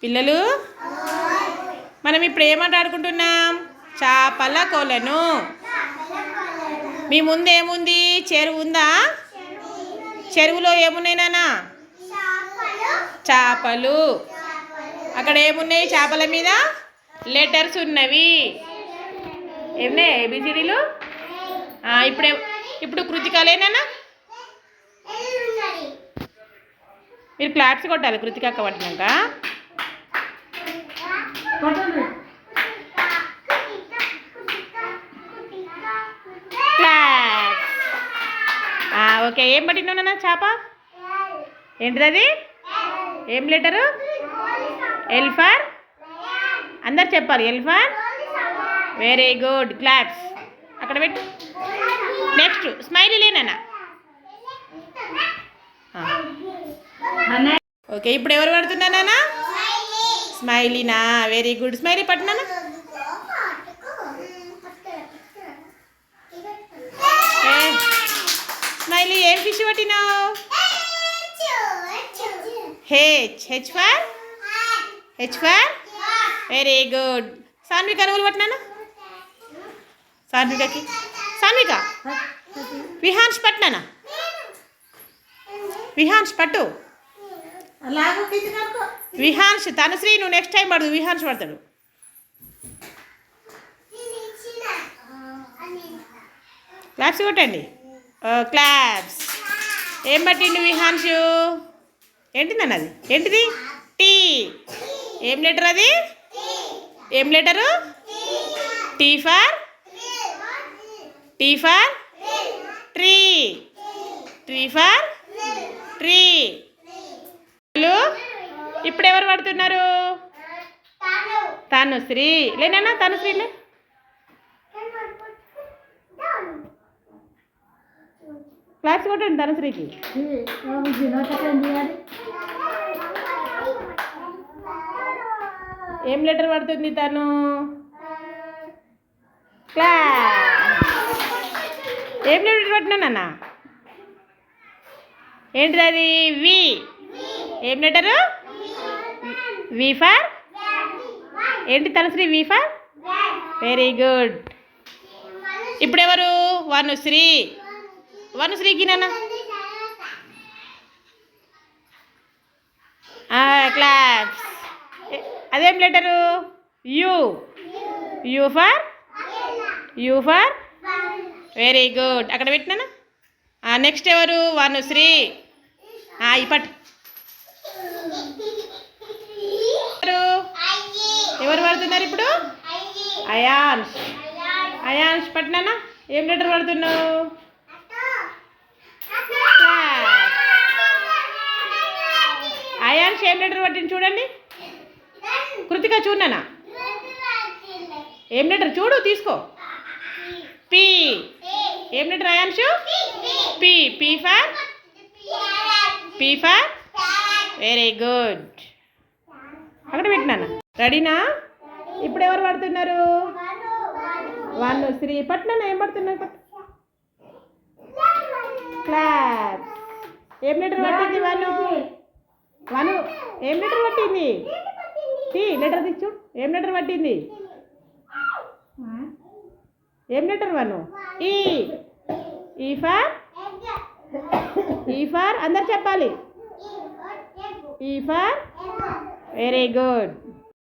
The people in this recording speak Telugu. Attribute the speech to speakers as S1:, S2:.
S1: పిల్లలు మనం ఇప్పుడు ఏమాట్లాడుకుంటున్నాం? చేపల కొలను. మీ ముందు ఏముంది? చెరువు ఉందా? చెరువులో ఏమున్నాయి నాన్న? చేపలు. అక్కడ ఏమున్నాయి? చేపల మీద లెటర్స్ ఉన్నవి. ఏమున్నాయి? ఏబిసిడీలు. ఇప్పుడు కృతికలేనా? మీరు క్లాప్స్ కొట్టాలి కృతిక అక్క పట్టినాక. ఓకే. ఏం పట్టినావు నాన్న? చేప ఏంటిది? అది ఏం లెటరు? L for. అందరు చెప్పాలి. L for. Very good. Claps అక్కడ పెట్టు. నెక్స్ట్ స్మైలీ లేనా? ఓకే. ఇప్పుడు ఎవరు పడుతున్నానా? స్మైలీనా? Very good. స్మైలీ పట్టినానా? స్మైలీ ఏం ఫిష్ పట్టినావు? H for. Very good. Sanvika నువ్వు పట్టినానా? సాన్విక విహాన్స్ పట్టినానా? విహాన్స్ పట్టు. విహాన్స్. తనుశ్రీ నువ్వు నెక్స్ట్ టైం పడదు. విహాన్స్ పడతాడు. క్లాప్స్ కొట్టండి. క్లాప్స్. ఏం పట్టిండు విహాన్స్? ఏంటిదన్న అది? ఏంటిది? టీ. ఏం లెటర్ అది? ఏం letter? Tea for tree. Tree for tree. ఇప్పుడు ఎవరు పడుతున్నారు? తనుశ్రీ లేనా? తనుశ్రీలే. క్లాప్స్ కొట్టండి తనుశ్రీకి. ఏం లెటర్ పడుతుంది తను? ఏం లెటర్ పట్టినా నాన్న? ఏంటిది అది? వి. ఏం లెటరు? V for. ఏంటి Tanushree? V for. Very good. ఇప్పుడు ఎవరు? వనుశ్రీకి నాన్న. క్లాప్స్. అదేం letter? U for. Very good. అక్కడ పెట్టినానా? నెక్స్ట్ ఎవరు? వనుశ్రీ. ఈ పట్టు. ఎవరు పడుతున్నారు ఇప్పుడు? అయాన్ష్ పట్టినానా? ఏం లెటర్ పడుతున్నావు? అయాన్ష్ ఏం లెటర్ పట్టింది చూడండి. కృతిక చూడనా? ఏం లెటర్ చూడు, తీసుకో. పి. ఏం letter Ayanshu? P for. Very good. అక్కడ పెట్టినానా? రెడీనా? ఇప్పుడు ఎవరు పడుతున్నారు? వనుశ్రీ. పట్టినా ఏం పడుతున్నారు? క్లాప్స్. ఏం లెటర్ పట్టింది? వను ఏం లెటర్ పట్టింది? లెటర్ తెచ్చు. ఏం లెటర్ పట్టింది? ఏం లెటర్? వను. ఈ ఫర్. అందరు చెప్పాలి. ఈ ఫర్. Very good.